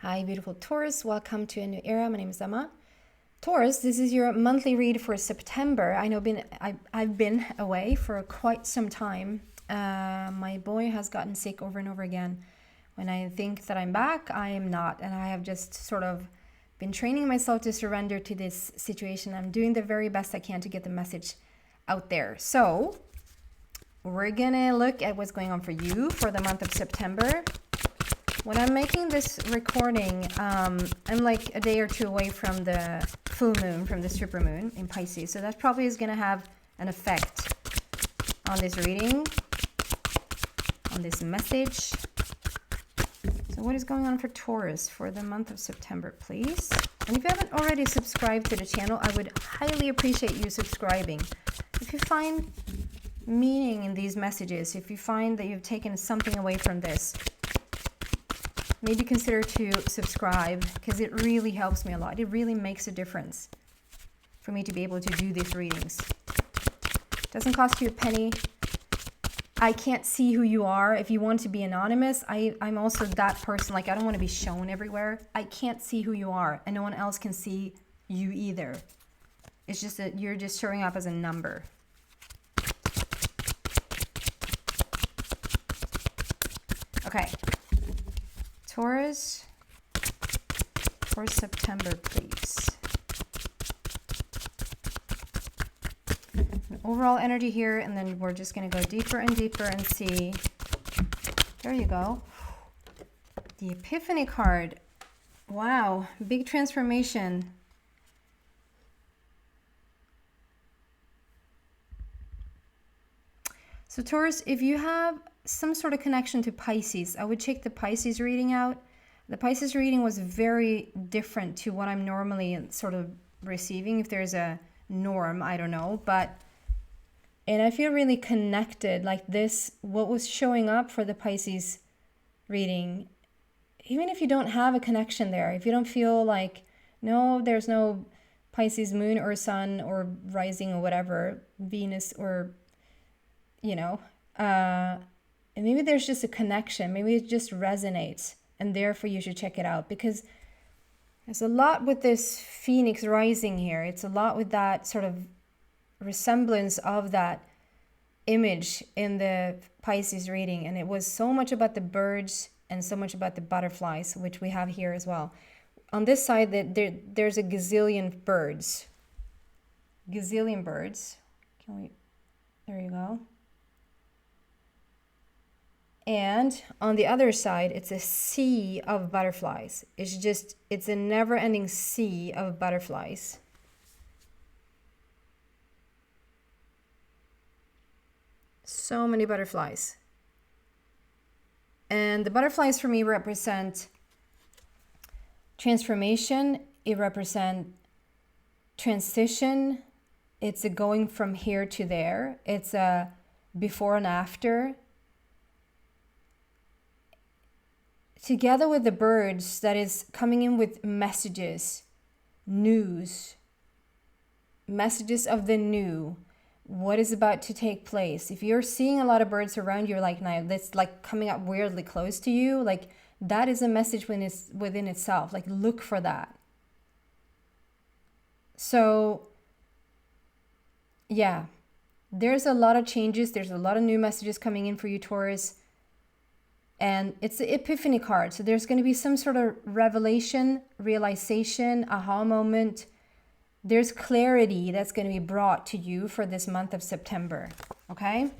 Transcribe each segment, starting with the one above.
Hi, beautiful Taurus. Welcome to a new era. My name is Emma. Taurus, this is your monthly read for September. I know I've been away for quite some time. My boy has gotten sick over and over again. When I think that I'm back, I am not. And I have just sort of been training myself to surrender to this situation. I'm doing the very best I can to get the message out there. So we're going to look at what's going on for you for the month of September. When I'm making this recording, I'm like a day or two away from the full moon, from the super moon in Pisces. So that probably is going to have an effect on this reading, on this message. So what is going on for Taurus for the month of September, please? And if you haven't already subscribed to the channel, I would highly appreciate you subscribing. If you find meaning in these messages, if you find that you've taken something away from this, maybe consider to subscribe, because it really helps me a lot. It really makes a difference for me to be able to do these readings. It doesn't cost you a penny. I can't see who you are. If you want to be anonymous, I'm also that person. Like, I don't want to be shown everywhere. I can't see who you are, and no one else can see you either. It's just that you're just showing up as a number. Okay. Taurus, for September, please. An overall energy here, and then we're just going to go deeper and deeper and see. There you go. The Epiphany card. Wow, big transformation. So Taurus, if you have some sort of connection to Pisces, I would check the Pisces reading out. The Pisces reading was very different to what I'm normally sort of receiving. If there's a norm, I don't know. And I feel really connected, like this, what was showing up for the Pisces reading. Even if you don't have a connection there, if you don't feel like, no, there's no Pisces moon or sun or rising or whatever, Venus or, you know, and maybe there's just a connection. Maybe it just resonates, and therefore you should check it out, because there's a lot with this Phoenix rising here. It's a lot with that sort of resemblance of that image in the Pisces reading. And it was so much about the birds and so much about the butterflies, which we have here as well. On this side, there's a gazillion birds. Gazillion birds. There you go. And on the other side, it's a sea of butterflies. It's a never-ending sea of butterflies. So many butterflies. And the butterflies for me represent transformation. It represents transition. It's a going from here to there. It's a before and after. Together with the birds, that is coming in with messages, news, messages of the new, what is about to take place. If you're seeing a lot of birds around you, like now, that's like coming up weirdly close to you, like that is a message when it's within itself. Like, look for that. So, yeah, there's a lot of changes. There's a lot of new messages coming in for you, Taurus. And it's the Epiphany card. So there's going to be some sort of revelation, realization, aha moment. There's clarity that's going to be brought to you for this month of September. Okay?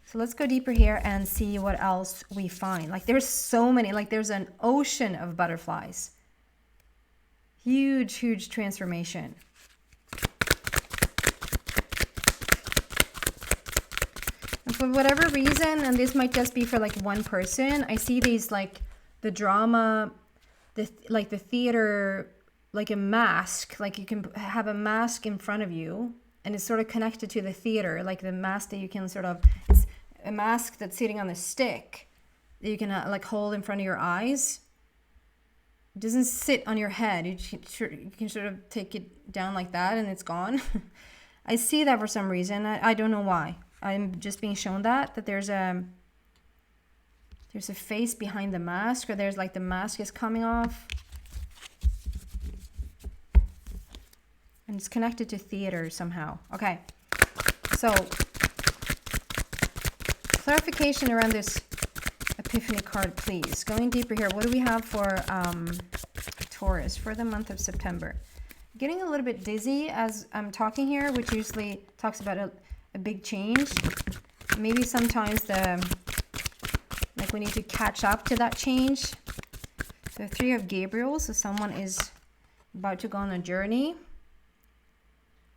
So let's go deeper here and see what else we find. Like, there's so many. Like, there's an ocean of butterflies. Huge, huge transformation. For whatever reason, and this might just be for like one person, I see these like the drama, the theater, like a mask, like you can have a mask in front of you and it's sort of connected to the theater, like the mask that you can sort of, it's a mask that's sitting on a stick that you can like hold in front of your eyes. It doesn't sit on your head. You can sort of take it down like that and it's gone. I see that for some reason. I don't know why. I'm just being shown that there's a face behind the mask, or there's like the mask is coming off. And it's connected to theater somehow. Okay. So, clarification around this Epiphany card, please. Going deeper here, what do we have for Taurus for the month of September? Getting a little bit dizzy as I'm talking here, which usually talks about a big change. Maybe sometimes we need to catch up to that change. The Three of Gabriel, so someone is about to go on a journey.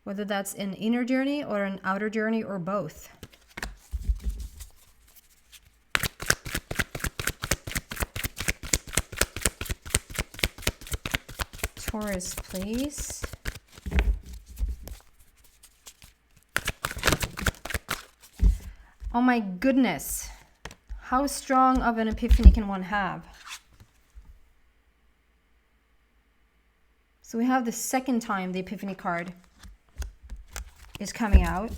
Whether that's an inner journey or an outer journey or both. Taurus, please. Oh my goodness. How strong of an epiphany can one have? So we have the second time the Epiphany card is coming out.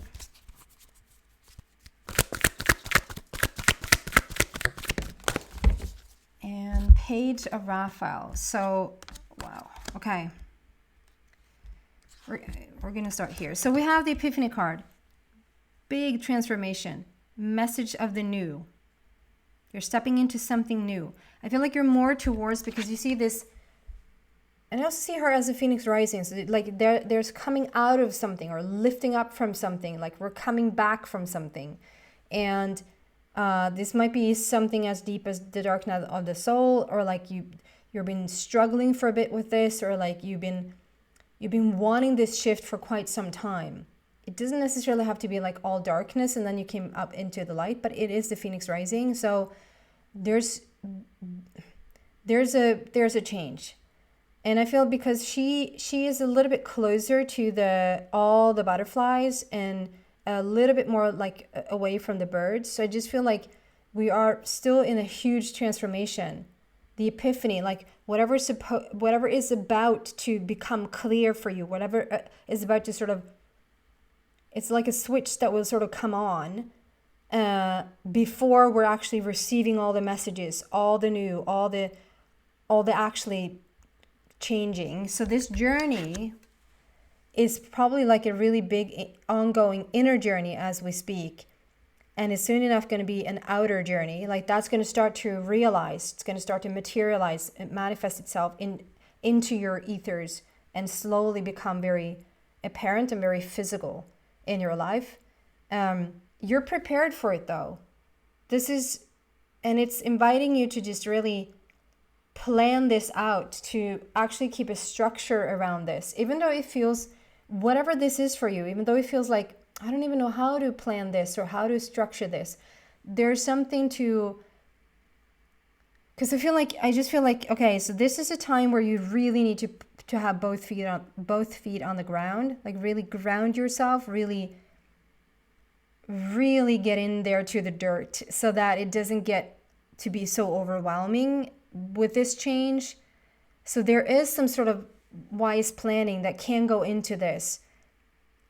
And Page of Raphael. So, wow. Okay. We're going to start here. So we have the Epiphany card. Big transformation. Message of the new. You're stepping into something new. I feel like you're more towards, because you see this, and I also see her as a phoenix rising. So like there's coming out of something or lifting up from something. Like we're coming back from something. And this might be something as deep as the dark night of the soul, or like you've been struggling for a bit with this, or like you've been wanting this shift for quite some time. It doesn't necessarily have to be like all darkness and then you came up into the light, but it is the phoenix rising. So there's a change. And I feel because she is a little bit closer to all the butterflies and a little bit more like away from the birds. So I just feel like we are still in a huge transformation. The epiphany, like whatever is about to become clear for you, whatever is about to sort of, it's like a switch that will sort of come on before we're actually receiving all the messages, all the new, all the actually changing. So this journey is probably like a really big ongoing inner journey as we speak, and it's soon enough going to be an outer journey. Like that's going to start to realize, it's going to start to materialize and manifest itself into your ethers and slowly become very apparent and very physical in your life. You're prepared for it though. And it's inviting you to just really plan this out, to actually keep a structure around this, even though it feels, whatever this is for you, even though it feels like I don't even know how to plan this or how to structure this, there's something to, because I just feel like, okay, so this is a time where you really need to have both feet on the ground, like really ground yourself, really get in there to the dirt, so that it doesn't get to be so overwhelming with this change. So there is some sort of wise planning that can go into this,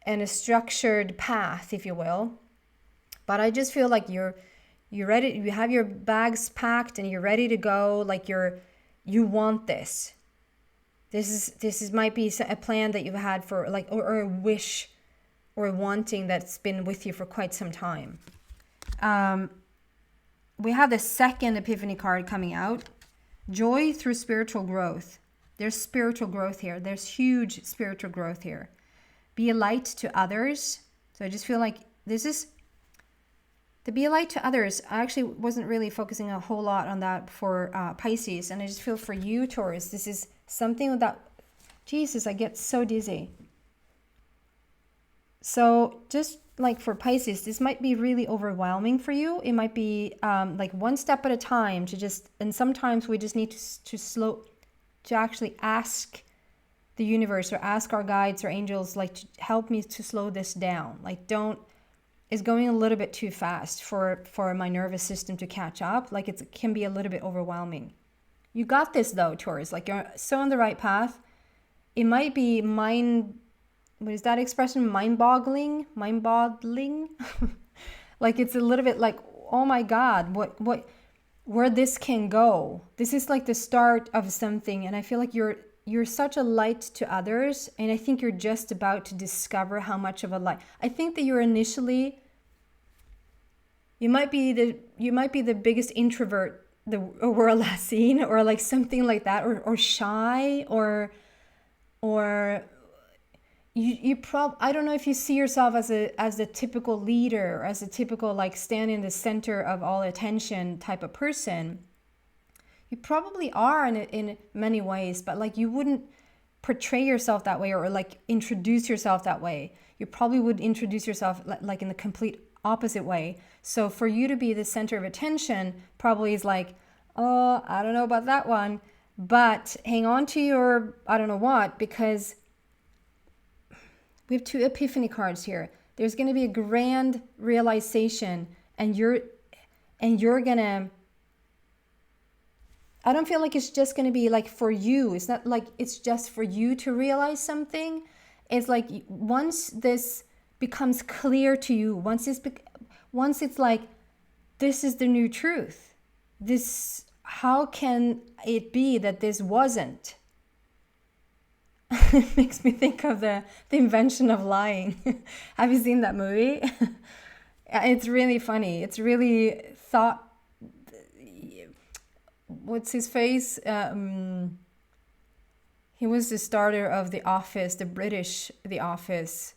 and a structured path, if you will. But I just feel like you're ready, you have your bags packed and you're ready to go, like you want this. This might be a plan that you've had for like, or a wish or a wanting that's been with you for quite some time. We have the second Epiphany card coming out. Joy through spiritual growth. There's spiritual growth here. There's huge spiritual growth here. Be a light to others. So I just feel like this is to be a light to others. I actually wasn't really focusing a whole lot on that for Pisces. And I just feel for you, Taurus, this is something that, Jesus, I get so dizzy. So just like for Pisces, this might be really overwhelming for you. It might be like one step at a time and sometimes we just need to actually ask the universe or ask our guides or angels, like, to help me to slow this down. Like, it's going a little bit too fast for my nervous system to catch up. Like it can be a little bit overwhelming. You got this though, Taurus, like you're so on the right path. It might be what is that expression? Mind-boggling? Like it's a little bit like, oh my God, where this can go. This is like the start of something. And I feel like you're you're such a light to others, and I think you're just about to discover how much of a light. I think that you're initially, you might be the biggest introvert the world has seen, or like something like that, or shy, or I don't know if you see yourself as a typical leader, or as a typical like stand in the center of all attention type of person. You probably are in many ways, but like you wouldn't portray yourself that way, or like introduce yourself that way. You probably would introduce yourself like in the complete opposite way. So for you to be the center of attention probably is like, oh, I don't know about that one, but hang on to your I don't know what, because we have 2 epiphany cards here. There's going to be a grand realization, and you're gonna, I don't feel like it's just going to be like for you. It's not like it's just for you to realize something. It's like once this becomes clear to you, once it's like, this is the new truth. This, how can it be that this wasn't? It makes me think of the invention of lying. Have you seen that movie? It's really funny. It's really thought. What's his face? He was the starter of The Office, the British The Office.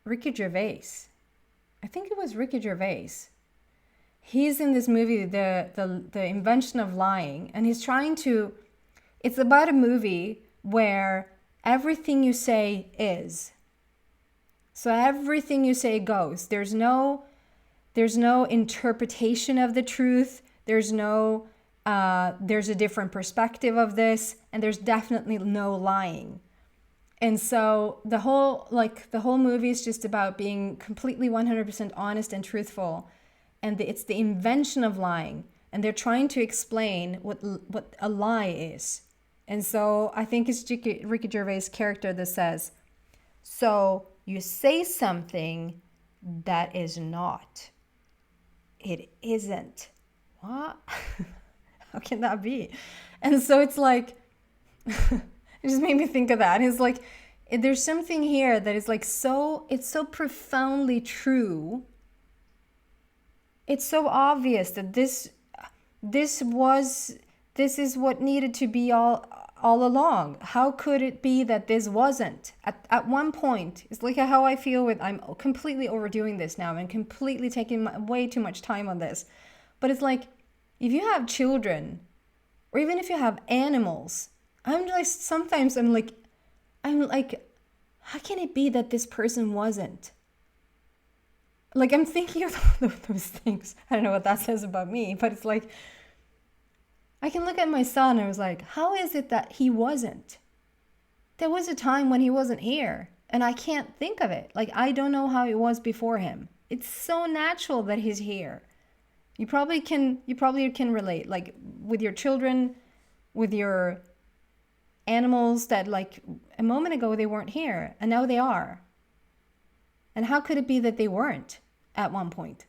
Ricky Gervais. I think it was Ricky Gervais. He's in this movie, the invention of lying, and he's trying to. It's about a movie where everything you say is. So everything you say goes. There's no interpretation of the truth. There's a different perspective of this, and there's definitely no lying. And so the whole movie is just about being completely 100% honest and truthful. And it's the invention of lying. And they're trying to explain what a lie is. And so I think it's Ricky Gervais' character that says, so you say something that is not. It isn't. What? How can that be? And so it's like, it just made me think of that. It's like, there's something here that is like it's so profoundly true. It's so obvious that this is what needed to be all along. How could it be that this wasn't? At one point, it's like how I feel with, I'm completely overdoing this now and completely taking way too much time on this. But it's like, if you have children, or even if you have animals, I'm like, how can it be that this person wasn't? Like, I'm thinking of those things. I don't know what that says about me, but it's like, I can look at my son and I was like, how is it that he wasn't? There was a time when he wasn't here, and I can't think of it. Like, I don't know how it was before him. It's so natural that he's here. You probably can relate, like with your children, with your animals, that like a moment ago they weren't here and now they are. And how could it be that they weren't at one point?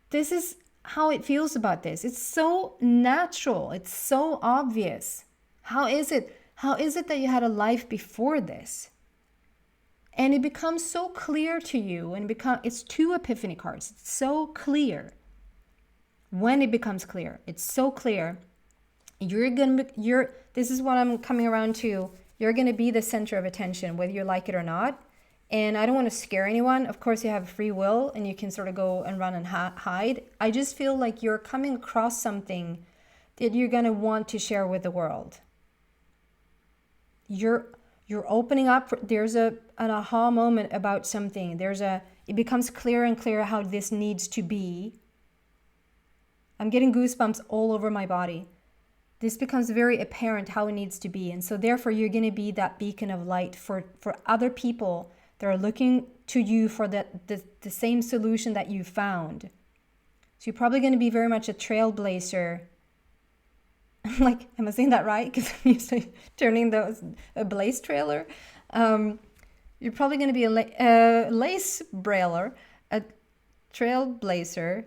This is how it feels about this. It's so natural. It's so obvious. How is it that you had a life before this? And it becomes so clear to you, and it's 2 epiphany cards. It's so clear. When it becomes clear, it's so clear. This is what I'm coming around to. You're going to be the center of attention, whether you like it or not. And I don't want to scare anyone. Of course, you have free will and you can sort of go and run and hide. I just feel like you're coming across something that you're going to want to share with the world. You're opening up. There's an aha moment about something. It becomes clearer and clearer how this needs to be. I'm getting goosebumps all over my body. This becomes very apparent how it needs to be. And so therefore, you're going to be that beacon of light for other people that are looking to you for the same solution that you found. So you're probably going to be very much a trailblazer. Like, am I saying that right? Because I'm used to turning a blaze trailer. You're probably going to be a lace brailer, a trailblazer.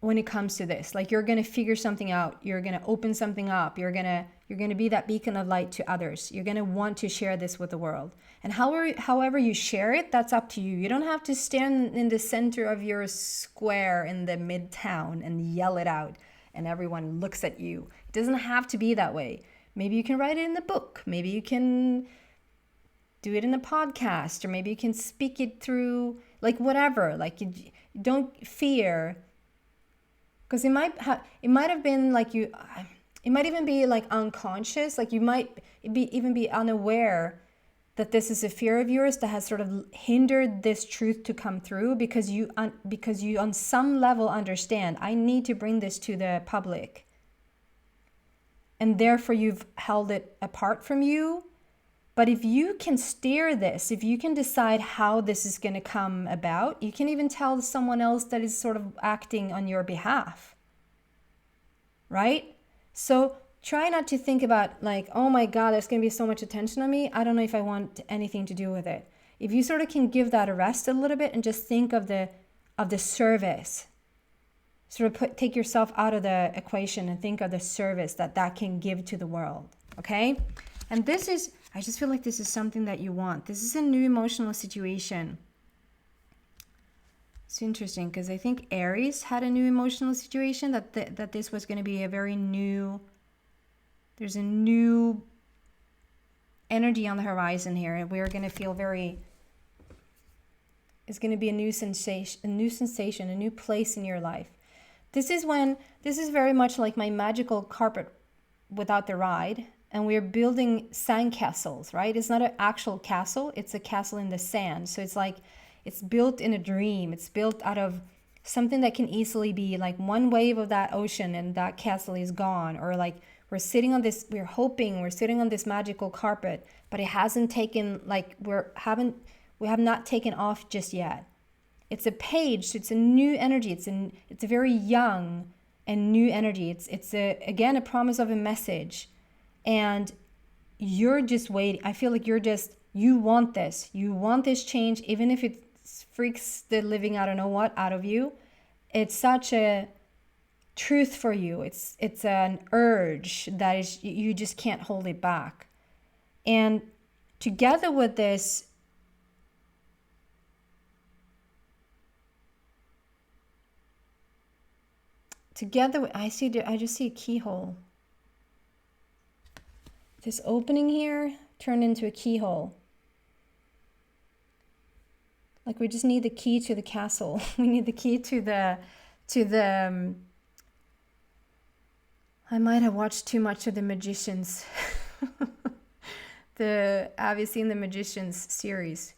when it comes to this. Like, you're going to figure something out. You're going to open something up. You're going to be that beacon of light to others. You're going to want to share this with the world. And however you share it, that's up to you. You don't have to stand in the center of your square in the midtown and yell it out and everyone looks at you. It doesn't have to be that way. Maybe you can write it in the book. Maybe you can do it in a podcast, or maybe you can speak it through, like, whatever. Like, you don't fear, because it might have been like it might even be like unconscious. Like, you might even be unaware that this is a fear of yours that has sort of hindered this truth to come through, because you on some level understand, I need to bring this to the public. And therefore you've held it apart from you. But if you can steer this, if you can decide how this is going to come about, you can even tell someone else that is sort of acting on your behalf. Right? So try not to think about like, oh my God, there's going to be so much attention on me. I don't know if I want anything to do with it. If you sort of can give that a rest a little bit and just think of the service, sort of take yourself out of the equation and think of the service that can give to the world. Okay? And I just feel like this is something that you want. This is a new emotional situation. It's interesting because I think Aries had a new emotional situation, that this was going to be a very new, there's a new energy on the horizon here. And we're going to feel it's going to be a new sensation, a new place in your life. This is very much like my magical carpet without the ride. And we're building sand castles, right? It's not an actual castle. It's a castle in the sand. So it's like, it's built in a dream. It's built out of something that can easily be like one wave of that ocean and that castle is gone. Or like we're sitting on this magical carpet, but it hasn't taken, like we have not taken off just yet. It's a page. So it's a new energy. It's a very young and new energy. It's again a promise of a message. And you're just waiting. I feel like you want this. You want this change, even if it freaks the living I don't know what out of you. It's such a truth for you. It's an urge that is, you just can't hold it back. And together with this, I just see a keyhole. This opening here turned into a keyhole. Like we just need the key to the castle. We need the key to the I might have watched too much of The Magicians. Have you seen The Magicians series?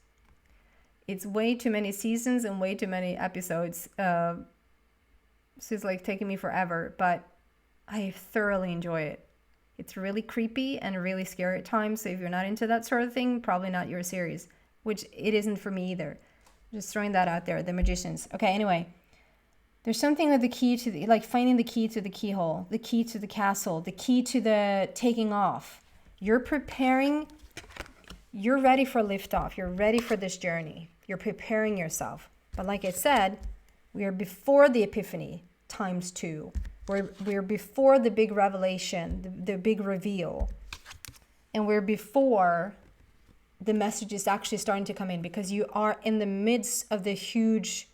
It's way too many seasons and way too many episodes. So it's like taking me forever, but I thoroughly enjoy it. It's really creepy and really scary at times. So if you're not into that sort of thing, probably not your series, which it isn't for me either. Just throwing that out there, The Magicians. Okay, anyway, there's something with the key to like finding the key to the keyhole, the key to the castle, the key to the taking off. You're preparing, you're ready for liftoff. You're ready for this journey. You're preparing yourself. But like I said, we are before the epiphany times 2. We're before the big revelation, the big reveal. And we're before the message is actually starting to come in, because you are in the midst of the huge,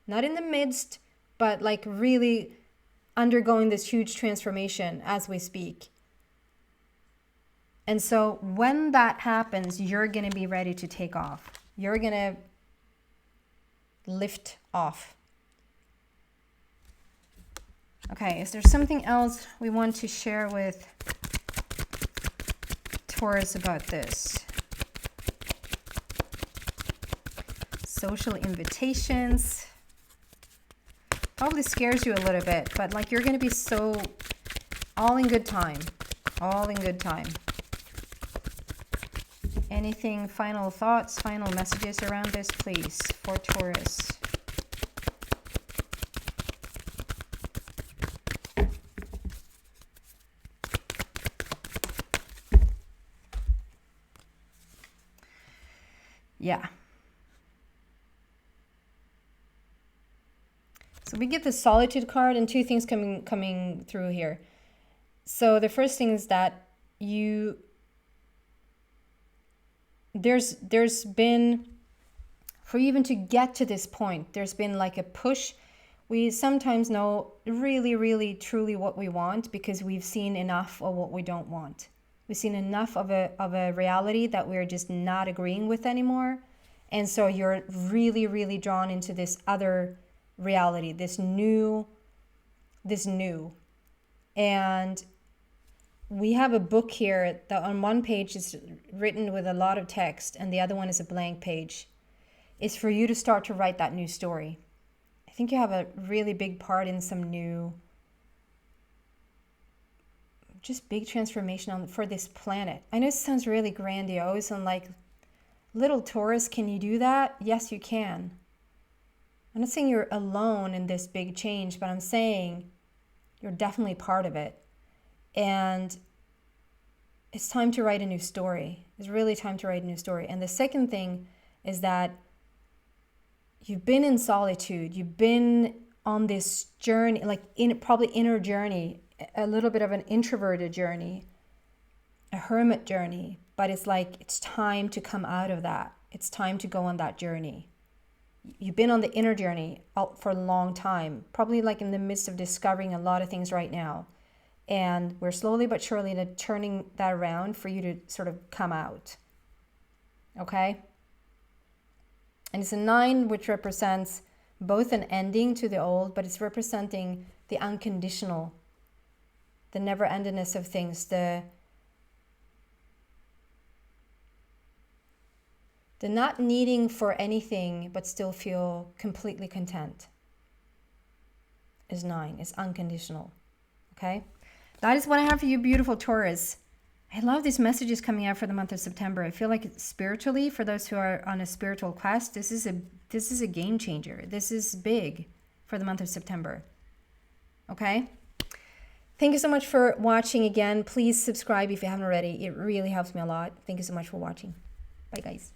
not in the midst, but like really undergoing this huge transformation as we speak. And so when that happens, you're going to be ready to take off. You're going to lift off. Okay, is there something else we want to share with Taurus about this? Social invitations. Probably scares you a little bit, but like you're going to be so all in good time. All in good time. Anything, final thoughts, final messages around this, please, for Taurus? Yeah. So we get the solitude card and two things coming through here. So the first thing is that there's been, for you even to get to this point, there's been like a push. We sometimes know really, really, truly what we want because we've seen enough of what we don't want. We've seen enough of a reality that we're just not agreeing with anymore. And so you're really, really drawn into this other reality, this new. And we have a book here that on one page is written with a lot of text and the other one is a blank page. It's for you to start to write that new story. I think you have a really big part in some new, just big transformation for this planet. I know it sounds really grandiose and like, little Taurus, can you do that? Yes, you can. I'm not saying you're alone in this big change, but I'm saying you're definitely part of it. And it's time to write a new story. It's really time to write a new story. And the second thing is that you've been in solitude. You've been on this journey, like probably inner journey, a little bit of an introverted journey, a hermit journey. But it's like, it's time to come out of that. It's time to go on that journey. You've been on the inner journey out for a long time, probably like in the midst of discovering a lot of things right now. And we're slowly but surely turning that around for you to sort of come out. Okay? And it's a 9, which represents both an ending to the old, but it's representing the unconditional, the never-endingness of things, the not needing for anything but still feel completely content is 9. It's unconditional. Okay? That is what I have for you, beautiful Taurus. I love these messages coming out for the month of September. I feel like spiritually, for those who are on a spiritual quest, this is a game changer. This is big for the month of September. Okay? Thank you so much for watching again. Please subscribe if you haven't already. It really helps me a lot. Thank you so much for watching. Bye, guys.